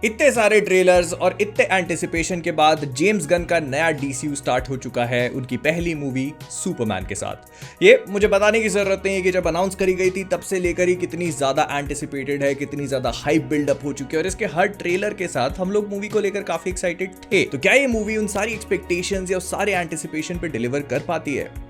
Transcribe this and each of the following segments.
इतने सारे ट्रेलर्स और इतने एंटिसिपेशन के बाद जेम्स गन का नया डीसीयू स्टार्ट हो चुका है उनकी पहली मूवी सुपरमैन के साथ। ये मुझे बताने की जरूरत नहीं है कि जब अनाउंस करी गई थी तब से लेकर ही कितनी ज्यादा एंटिसिपेटेड है, कितनी ज्यादा हाइप बिल्डअप हो चुकी है और इसके हर ट्रेलर के साथ हम लोग मूवी को लेकर काफी एक्साइटेड थे। तो क्या ये मूवी उन सारी एक्सपेक्टेशंस या उस सारे एंटिसिपेशन पे डिलीवर कर पाती है?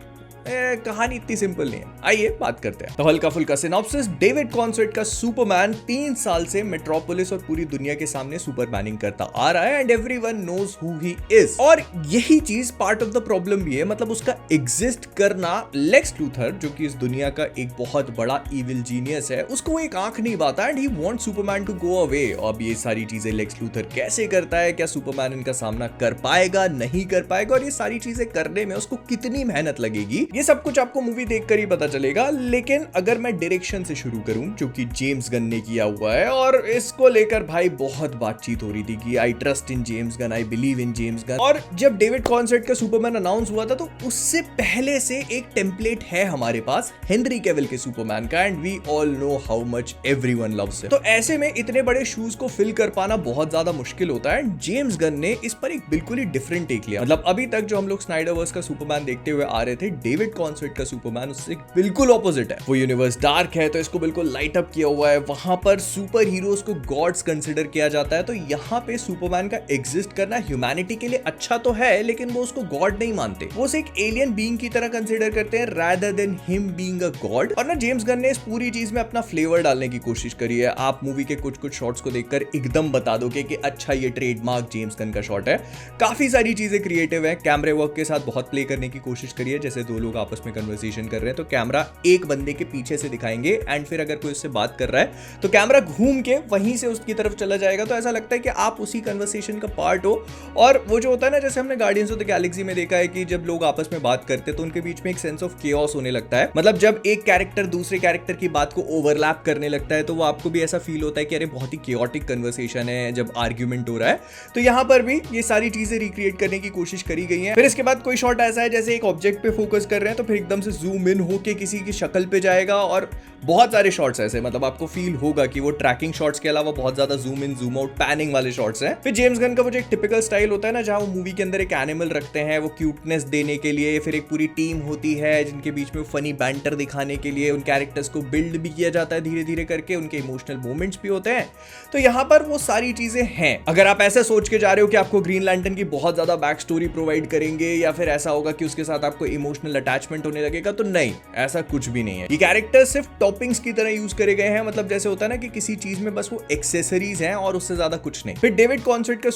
कहानी इतनी सिंपल नहीं है, आइए बात करते हैं। तो हल्का फुल्का सिनॉप्सिस, डेविड कॉन्सर्ट का सुपरमैन 3 साल से मेट्रोपोलिस और पूरी दुनिया के सामने सुपरमैनिंग करता आ रहा है and everyone knows who he is. और यही चीज पार्ट ऑफ द प्रॉब्लम भी है, मतलब उसका एग्जिस्ट करना। लेक्स लूथर जो कि इस दुनिया का एक बहुत बड़ा इविल जीनियस है, उसको एक आंख नहीं बाता and he wants Superman to go away. अब ये सारी चीजें लेक्स लूथर कैसे करता है, क्या सुपरमैन इनका सामना कर पाएगा, नहीं कर पाएगा, और ये सारी चीजें करने में उसको कितनी मेहनत लगेगी, ये सब कुछ आपको मूवी देखकर ही पता चलेगा। लेकिन अगर मैं डायरेक्शन से शुरू करूं जो कि जेम्स गन ने किया हुआ है, और इसको लेकर भाई बहुत बातचीत हो रही थी कि I trust in James Gunn, I believe in James Gunn. और जब डेविड कॉन्सर्ट का सुपरमैन अनाउंस हुआ था तो उससे पहले से एक टेम्पलेट है हमारे पास हेनरी कैविल के सुपरमैन का and we all know how much everyone loves him. तो ऐसे में इतने बड़े शूज को फिल कर पाना बहुत ज्यादा मुश्किल होता है। जेम्स गन ने इस पर एक बिल्कुल ही डिफरेंट टेक लिया। मतलब अभी तक जो हम लोग स्नाइडरवर्स का सुपरमैन देखते हुए आ रहे थे, डेविड कॉन्सर्ट का सुपरमैन उससे बिल्कुल ऑपोजिट है। वो यूनिवर्स डार्क है तो इसको बिल्कुल लाइट अप किया हुआ है। वहां पर सुपर हीरोज को गॉड्स कंसीडर किया जाता है, तो यहाँ पे सुपरमैन का एग्जिस्ट करना ह्यूमैनिटी के लिए अच्छा तो है, लेकिन वो उसको गॉड नहीं मानते, वो उसे एक एलियन बीइंग की तरह कंसीडर करते हैं rather than him being a God. और ना जेम्स गन ने इस पूरी चीज में अपना फ्लेवर डालने की कोशिश करी है। आप मूवी के कुछ कुछ शॉट्स को देखकर एकदम बता दोगे कि अच्छा ये ट्रेडमार्क जेम्स गन का शॉट है। काफी सारी चीजें क्रिएटिव है, कैमरे वर्क के साथ बहुत प्ले करने की कोशिश करी है। जैसे दो लोग आपस में कन्वर्सेशन कर रहे हैं तो कैमरा एक बंदे के पीछे से दिखाएंगे एंड फिर अगर कोई उससे बात कर रहा है तो कैमरा घूम के वहीं से उसकी तरफ चला जाएगा, तो ऐसा लगता है कि आप उसी कन्वर्सेशन का पार्ट हो। और वो जो होता है ना, जैसे हमने गार्डियंस ऑफ द गैलेक्सी में देखा है कि जब लोग आपस में बात करते हैं तो उनके बीच में एक सेंस ऑफ केओस होने लगता है। मतलब जब एक कैरेक्टर दूसरे कैरेक्टर की बात को ओवरलैप करने लगता है तो वो आपको भी ऐसा फील होता है कि अरे बहुत ही केओटिक कन्वर्सेशन है जब आर्ग्यूमेंट हो रहा है। तो यहां पर भी ये सारी चीजें रिक्रिएट करने की कोशिश करी गई है। फिर इसके बाद कोई शॉट ऐसा है जैसे एक ऑब्जेक्ट पे फोकस कर रहे हैं तो फिर एकदम से जूम इन होके किसी की शक्ल पे जाएगा, और बहुत सारे शॉट्स ऐसे, मतलब आपको फील होगा कि वो ट्रैकिंग शॉट्स के अलावा बहुत ज्यादा zoom in zoom out panning वाले शॉट्स हैं। फिर जेम्स गन का वो जो एक टिपिकल स्टाइल होता है ना, जहां वो मूवी के अंदर एक एनिमल रखते हैं वो क्यूटनेस देने के लिए, फिर एक पूरी टीम होती है जिनके बीच में फनी बैंटर दिखाने के लिए उन कैरेक्टर्स को बिल्ड भी किया जाता है धीरे धीरे करके, उनके इमोशनल मोमेंट्स भी होते हैं। तो यहां पर वो सारी चीजें हैं। अगर आप ऐसा सोच के जा रहे हो कि आपको ग्रीन लैंटर्न की बहुत ज्यादा बैक स्टोरी प्रोवाइड करेंगे या फिर ऐसा होगा कि उसके साथ आपको इमोशनल अटैचमेंट होने लगेगा, तो नहीं, ऐसा कुछ भी नहीं है। ये कैरेक्टर सिर्फ टॉपिंग्स की तरह यूज करे गए हैं। मतलब जैसे होता है ना कि किसी चीज में बस वो एक्सेसरीज हैं और उससे ज्यादा कुछ नहीं। फिर डेविड कॉन्सर्ट का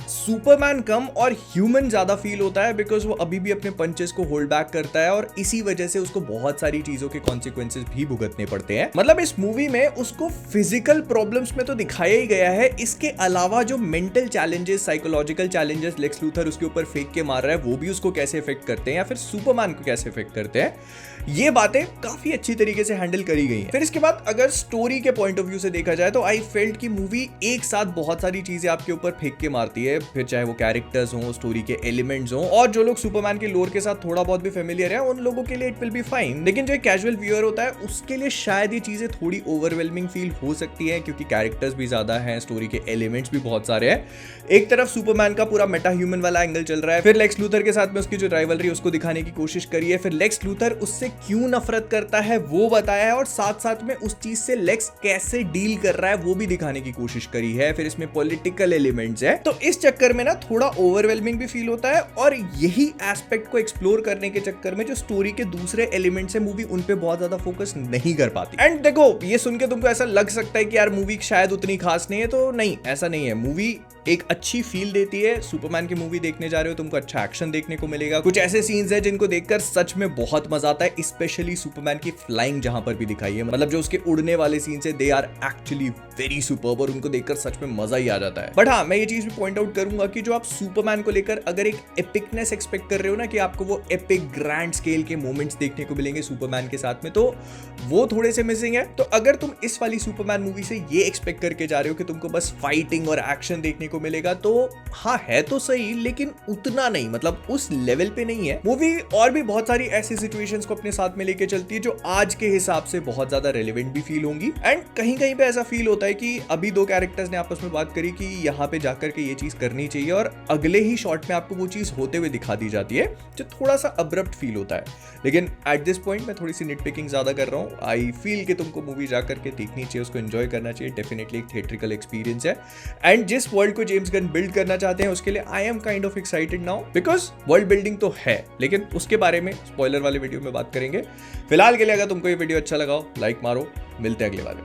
सुपरमैन कम और ह्यूमन ज्यादा फील होता है बिकॉज वो अभी भी अपने पंचेस को होल्ड बैक करता है और इसी वजह से उसको बहुत सारी चीजों के कॉन्सिक्वेंसेस भी भुगतने पड़ते हैं। मतलब इस मूवी में उसको फिजिकल प्रॉब्लम्स में तो दिखाया ही गया है, इसके अलावा जो mental challenges, psychological challenges Lex Luthor उसके ऊपर फेंक के मार रहा है वो भी उसको कैसे इफेक्ट करते हैं या फिर सुपरमैन को कैसे इफेक्ट करते हैं, ये बातें काफी अच्छी तरीके से हैंडल करी गई हैं। फिर इसके बाद अगर स्टोरी के पॉइंट ऑफ व्यू से देखा जाए तो आई फेल्ट कि मूवी एक साथ बहुत सारी चीजें आपके ऊपर फेंक के मारती है, फिर चाहे वो कैरेक्टर्स हो, स्टोरी के एलिमेंट्स हो, और जो लोग सुपरमैन के लोर के साथ थोड़ा बहुत भी फेमिलियर है उन लोगों के लिए इट विल बी फाइन। लेकिन जो एक कैजुअल व्यूअर होता है उसके लिए शायद ये चीजें थोड़ी ओवरवेलमिंग फील हो सकती है क्योंकि कैरेक्टर्स भी ज्यादा हैं, स्टोरी के एलिमेंट्स भी बहुत सारे हैं। एक तरफ सुपरमैन का पूरा मेटा ह्यूमन वाला एंगल चल रहा है, फिर लेक्स लूथर के साथ में उसकी जो राइवलरी उसको दिखाने की कोशिश करी है, फिर लेक्स लूथर उससे क्यों नफरत करता है वो बताया है, और साथ साथ में उस चीज से लेक्स कैसे डील कर रहा है वो भी दिखाने की कोशिश करी है। फिर इसमें पॉलिटिकल एलिमेंट्स है, तो इस चक्कर में ना थोड़ा ओवरवेलमिंग भी फील होता है, और यही एस्पेक्ट को एक्सप्लोर करने के चक्कर में जो स्टोरी के दूसरे एलिमेंट्स है मूवी उन पे बहुत ज्यादा फोकस नहीं कर पाती। एंड देखो, ये सुन के तुमको ऐसा लग सकता है कि यार मूवी शायद उतनी खास नहीं है, तो नहीं, ऐसा नहीं है। मूवी एक अच्छी फील देती है। सुपरमैन की मूवी देखने जा रहे हो, तुमको अच्छा एक्शन देखने को मिलेगा, कुछ ऐसे सीन्स हैं जिनको देखकर सच में बहुत मजा आता है, स्पेशली सुपरमैन की फ्लाइंग जहां पर भी दिखाई है। मतलब जो उसके उड़ने वाले सीन्स है they are actually very superb और उनको देखकर सच में मजा ही आ जाता है। बट हाँ, मैं ये चीज भी पॉइंट आउट करूंगा कि जो आप सुपरमैन को लेकर अगर एक एपिकनेस एक्सपेक्ट कर रहे हो ना कि आपको वो एपिक ग्रैंड स्केल के मोमेंट्स देखने को मिलेंगे सुपरमैन के साथ में, तो वो थोड़े से मिसिंग है। तो अगर तुम इस वाली सुपरमैन मूवी से ये एक्सपेक्ट करके जा रहे हो कि तुमको बस फाइटिंग और एक्शन देखने को मिलेगा, तो हाँ है तो सही लेकिन उतना नहीं, मतलब उस लेवल पे नहीं है। मूवी और भी बहुत सारी ऐसी सिचुएशंस को अपने साथ में लेके चलती है जो आज के हिसाब से बहुत ज्यादा रेलेवेंट भी फील होंगी। एंड कहीं कहीं पे ऐसा फील होता है कि अभी दो कैरेक्टर्स ने आपस में बात करी कि यहाँ पे जाकर के ये चीज करनी चाहिए और अगले ही शॉट में आपको वो चीज होते हुए दिखा दी जाती है, जो थोड़ा सा अब्रप्ट फील होता है। लेकिन एट दिस पॉइंट मैं थोड़ी सी निटपिकिंग ज्यादा कर रहा हूँ। आई फील कि तुमको मूवी जाकर के देखनी चाहिए, उसको एंजॉय करना चाहिए। डेफिनेटली एक थिएट्रिकल एक्सपीरियंस है। एंड जिस वर्ल्ड को जेम्स गन बिल्ड करना चाहते हैं उसके लिए I am kind of excited now, because world building तो है, लेकिन उसके बारे में स्पॉइलर वाले वीडियो में बात करेंगे। फिलहाल के लिए अगर तुमको ये वीडियो अच्छा लगा हो लाइक मारो, मिलते हैं अगले वाले।